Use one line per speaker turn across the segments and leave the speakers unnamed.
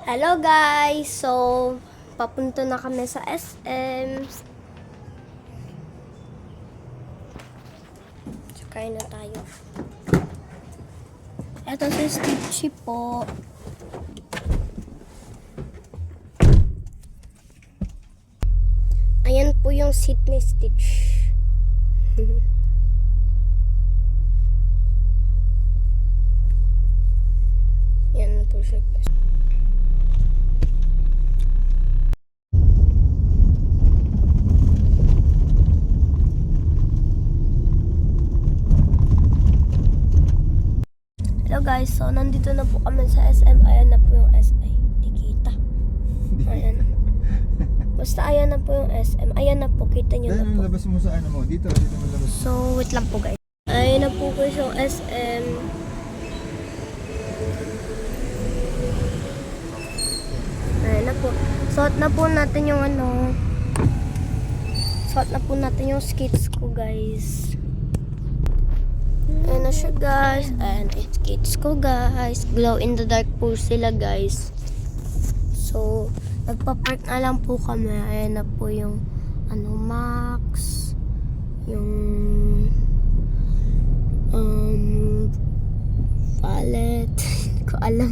Hello guys! So, papunta na kami sa SM. So, kain na tayo. Ito si Stitchy po. Ayan po yung seat ni Stitch. Yan na po siya. Hello guys, so nandito na po kami sa SM. Ayan na po yung SM. Di kita. Ayan. Basta ayan na po yung SM. Ayan na po, kita nyo na po.
Labas mo sa ano mo. Dito mo labas.
So, wait lang po guys. Ayan na po guys yung SM. Ayan na po. Suot na po natin yung ano. Suot na po natin yung skates ko guys. Ayan na siya guys. Ayan yung skates ko guys. Glow in the dark po sila guys. So, nagpa-park na lang po kami. Ayan na po yung ano, Max. Yung Valet. Hindi ko alam.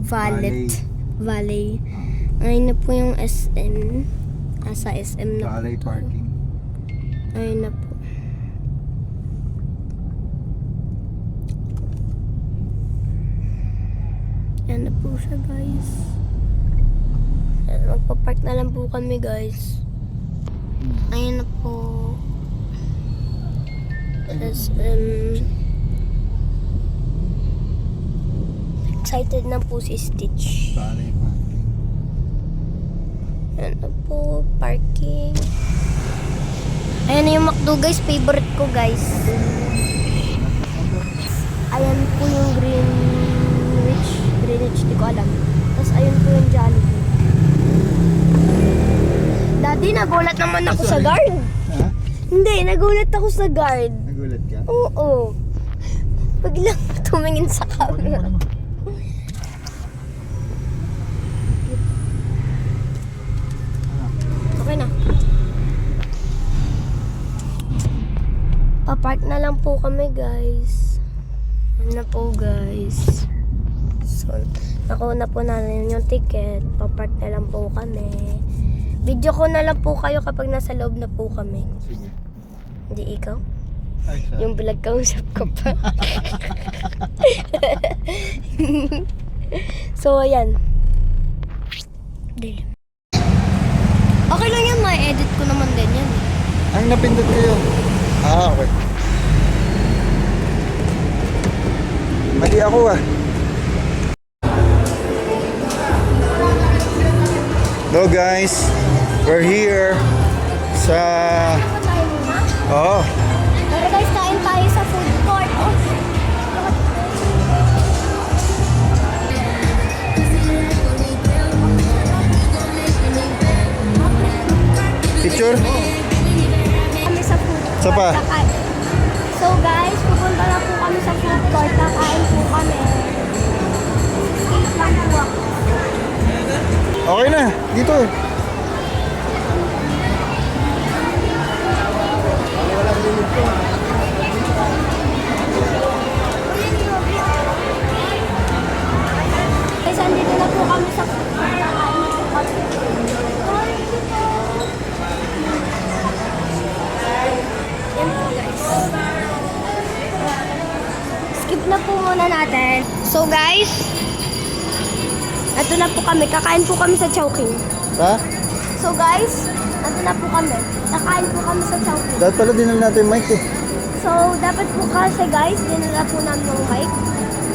Valet. Valet. Ayan na po yung SM. Sa SM na
Valet
po.
parking.
Ayan na po. Ayan na po siya guys. Ayan, magpa-park na lang po kami guys. Ayan na po. SM. Excited na po si Stitch.
Valet parking.
Ayan na po, parking. Ayan na yung McDo guys, favorite ko guys. Ayan po yung Greenwich, di ko alam. Tapos ayun po yung Jollibee. Daddy, nagulat naman ako sa guard.
Ha?
Hindi, nagulat ako sa guard.
Nagulat ka?
Oo. Biglang tumingin sa camera. Okay na. Papark na lang po kami guys. Ano na po guys. So, nakuha na po natin yung ticket. Papark na lang po kami. Video ko na lang po kayo kapag nasa loob na po kami.
Sige.
Hindi ikaw?
Ay, siya.
Yung vlog kausap ko pa. So, ayan. Dilim. Okay lang yan, ma-edit ko naman din yan.
Ang napindot ko yun. Okay. Mali ako Hello guys, we're here sa... Oh,
Pero guys, kain tayo sa food court. Oh.
picture?
Kami sa food court.
Isa pa?
Kakain. So guys, pupunta na po kami sa food court. Kakain po kami. Skate lang po ako.
Okay na, dito.
Guys, andito na po kami sa food court. Kakain po kami. Yan po guys. Skip na po muna natin. So guys, ito na po kami. Kakain po kami sa Chowking.
Ha?
So guys, ito na po kami. Kakain po kami sa Chowking.
Dapat pala dinala natin yung mic
So, dapat po kasi guys, dinala po namin yung mic.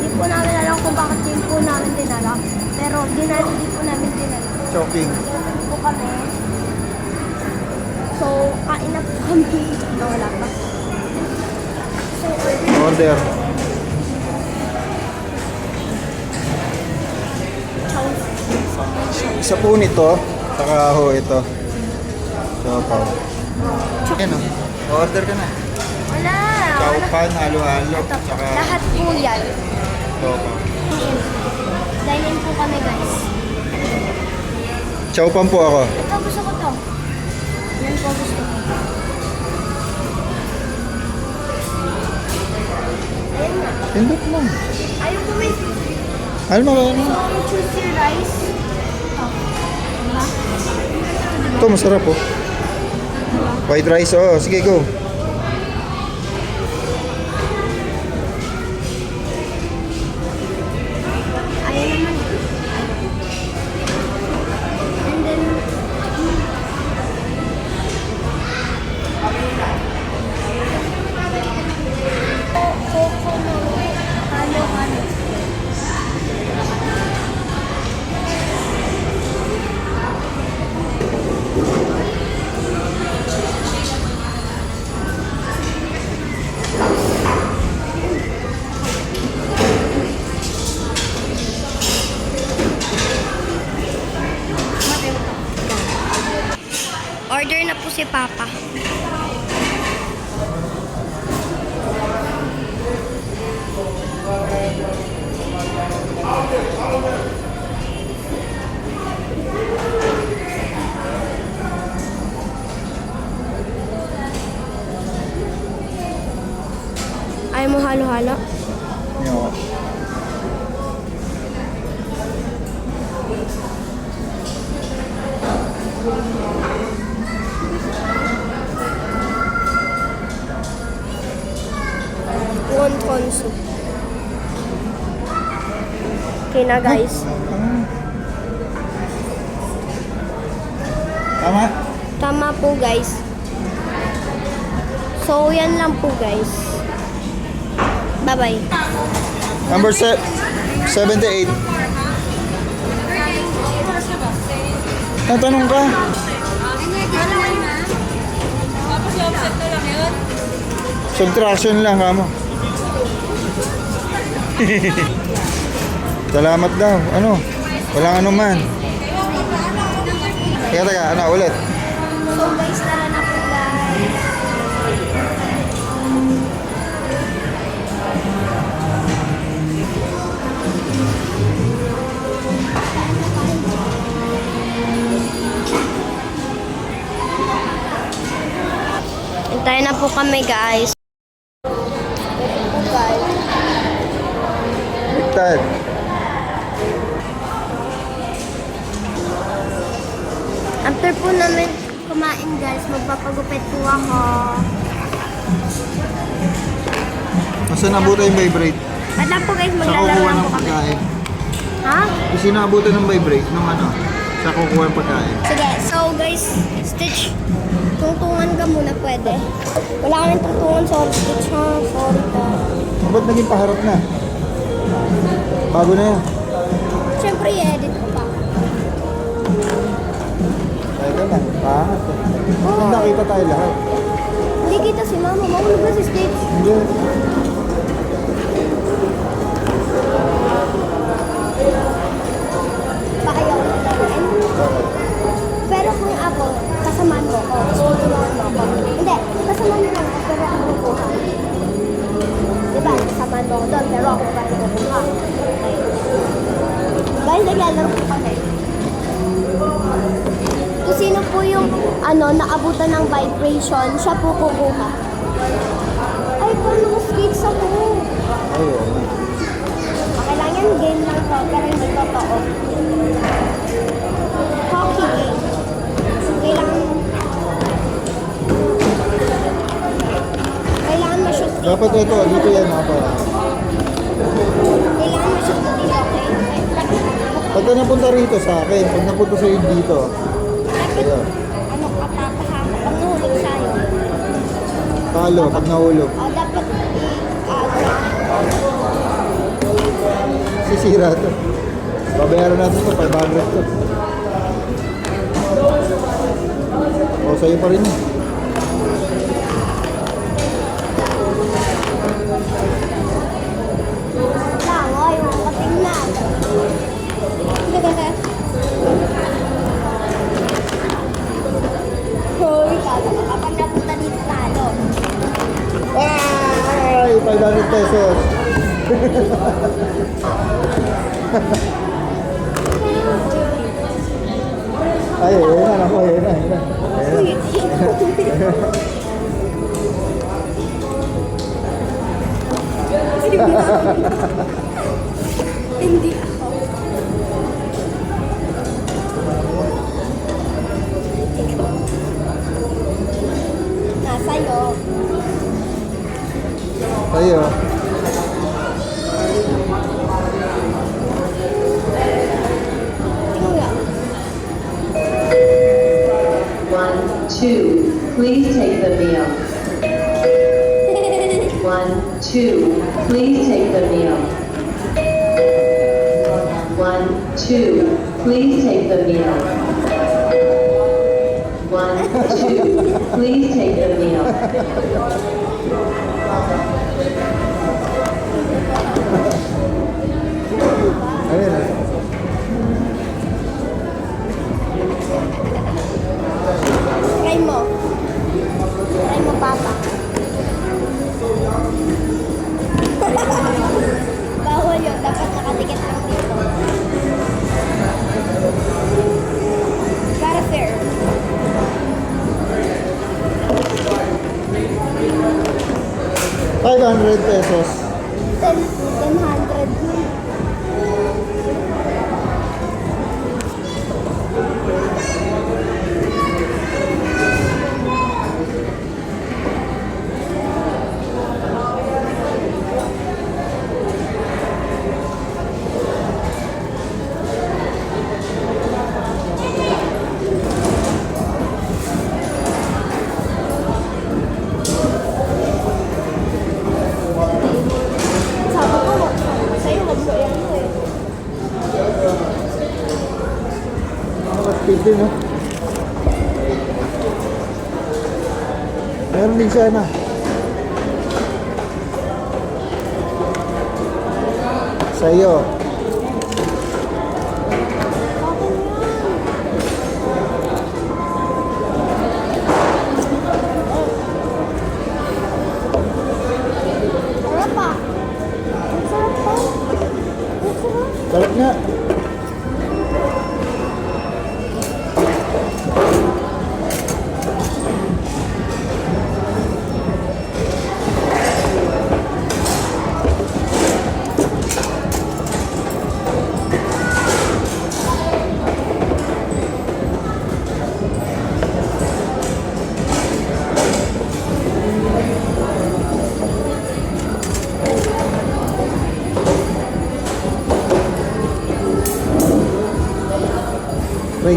Hindi po namin alam kung bakit din po namin dinala. Pero din po namin dinala.
Choking.
Kakain po kami. So, kain na po kami. Wala pa. So,
Order. Isa po nito, saka ito. Chopaw. Yan order ka na.
wala.
Chowpan, halo-halo,
Ito,
saka
lahat po yan.
chopaw.
Dine-in po kami guys.
Chow pan po ako.
Ito, gusto ko to. Yan po gusto ko. Ayan na.
Pindot mo.
Ayaw ko may...
Alam mo, ano?
So, choose your rice. Ito. Diba?
Ito, masarap po. White rice, oh. Sige, go.
Ayan naman. And then... Coco no. Halo-halo. Order na po si Papa. Ayaw mo halo-halo?
Yo.
Wonton soup. Okay na guys.
Tama?
Tama po guys. So yan lang po guys. Bye-bye.
Number 78. Tatanong ka? Subtraction lang, kamo. Salamat daw. Ano? Walang ano man. Teka, ano, ulit.
So guys, tara na po guys. Hintayin na po kami guys. Ito po guys.
Bigtad.
After po namin kumain guys, magpapagupit po ako.
Masa nabuta yung vibrate?
At lang po guys,
Sa
maglalaro
kukuha
lang
ng
po kami.
pagkain.
Ha?
Kasi naabutan ng vibrate nung ano? Sa kukuha ng pagkain.
Sige, so guys, Stitch, tungtungan ka muna pwede. Wala ka nang tungtungan, sorry Stitch ha, sorry po.
Ba't naging paharap na? Bago na yan.
Siyempre, i-edit ko pa.
Teka lang, pahangat eh.
Oo.
Hindi nakita tayo lahat.
Hindi kita si Mama, mahulog na si Stitch.
Hindi.
Baka yung gagawin. Pero kung ako, kasamaan mo ako, tutulungan mo ako. Hindi, kasamaan mo lang ako, pero ako kukuha. Diba, kasamaan mo ako doon, pero ako pa rin kukuha. Okay. Guys, naglalaro po kami. Kung sino po yung naabutan ng vibration, siya po kukuha. Ay, paano ko skates ako?
Ayun.
Okay lang yan, game lang to, pero hindi totoo. Hockey game. Kailangan ma-shoot dito.
Dapat ito, dito yan mga
Kailangan ma-shoot dito, okay?
Pagka napunta rito sa akin, pag napunta sa'yo dito, ayun.
Ano ka papahamak? Pag nahulog sa'yo.
Talo, pag nahulog,
Dapat
sisira to. Babayaran natin to, 500 to. O, sa'yo pa rin yun.
lang, yung katingnan. Hoy, kapag napunta dito talo.
Ay! 500 pesos. Ay, yun na, ako, yun na, yun na.
Hindi ako. Nasa'yo.
Tayo.
Tingnan nga.
1, 2, please take the meal. 1, 2, please take the meal. 1, 2, please take the meal. 1, 2, please take the meal.
Ayun na.
Try mo. Try mo, Papa. Bawal yun. Dapat nakatikit lang dito. Para fair.
₱500.
100 yun. Sabi ko, sa'yo, wag mo yan mo eh.
Nakatipid din, no? Meron din sana. Sa iyo.
Sarap pa. Ang sarap pa. Ang sarap.
Sarap nga. Wait.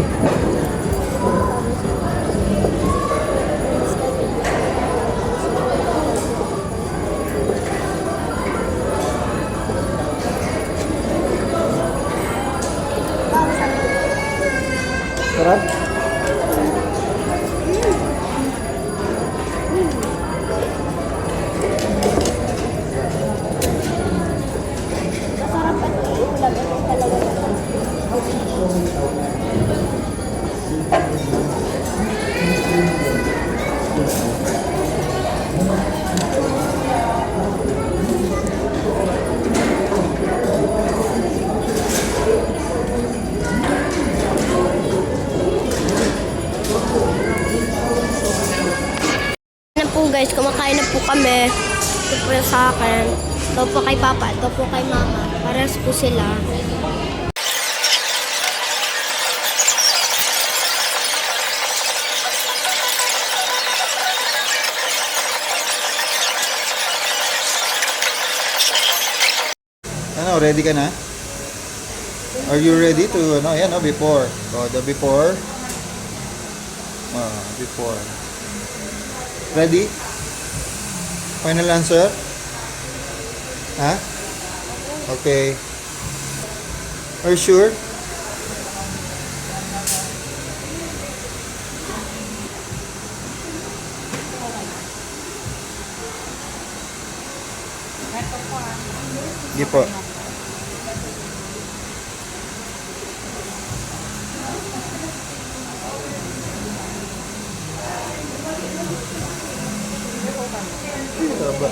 Sarap?
Masarap pa ito. Ulam ito talaga. Na po guys, kumakain na po kami. Ito po sa akin. Ito po kay Papa. Ito po kay Mama. Pares po sila.
Ano, ready ka na? Are you ready to, ano, yan, no, before. So, the before. Before. Ready? Final answer? Ha? Okay. Are you sure? Hindi po. Taba.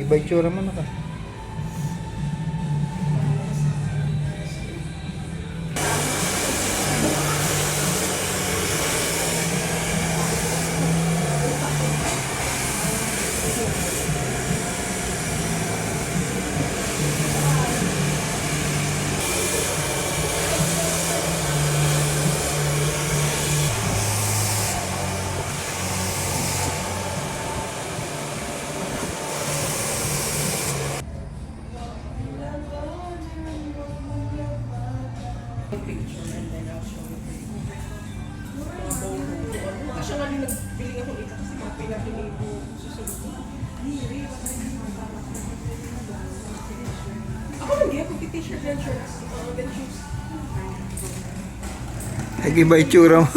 Iba yung tsura mo na ka.
Kasi nga rin nagpiling ako ito kasi mga pinapili ko susunod ko. Ako lagi ako t-shirt and shorts. Then shoes.
Nag-iba yung tsura mo.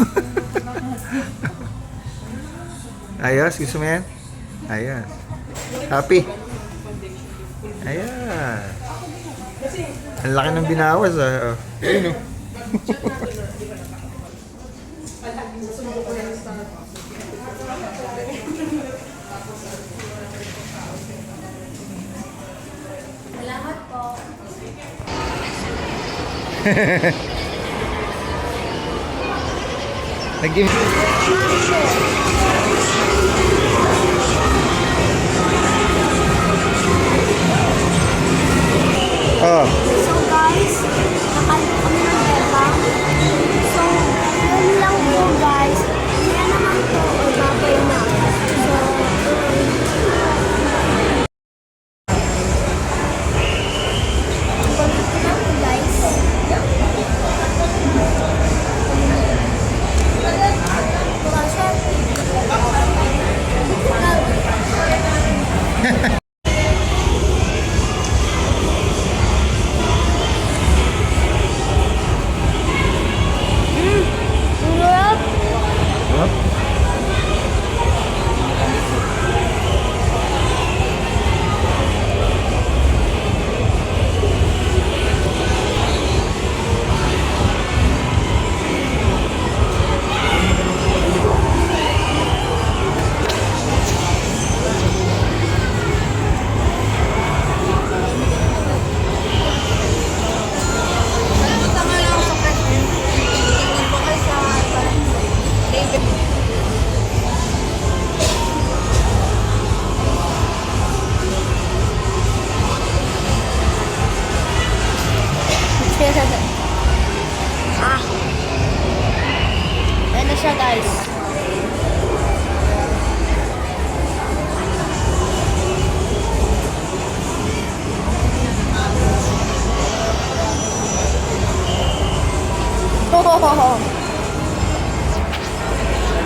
Ayos, gusto mo yan? Ayos. Happy? Ayan. Ang laki ng binawas ah. Ayun oh.
Salamat po.
Nag-give. Oh.
So guys, nakalit kami ng bebang. So, yun lang po guys. Kaya naman po, babay na. So, balik ko na po guys. Sarap.
Huh?
Tama lang ako sa present. Tingin po kayo sa David. Ah. Ayan na siya guys.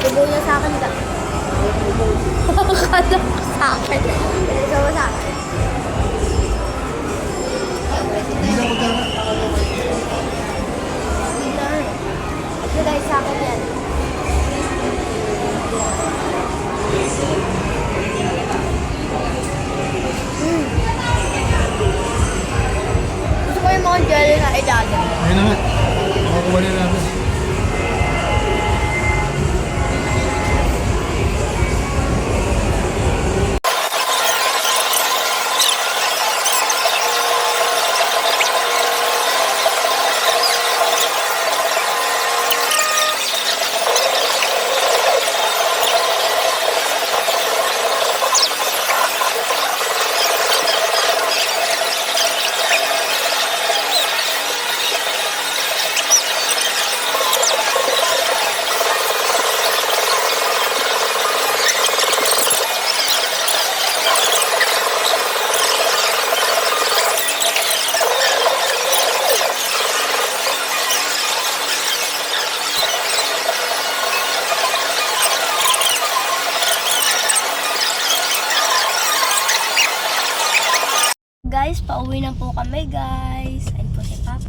Tubo niya sa akin ka. Kala ko sa akin. Ito mo sa akin. Ito guys sa akin yan. Gusto ko yung mga jelly na ilalim.
Ayun na nga. Makakuha na namin.
guys, pauwi na po kami guys. Ayun po si Papa.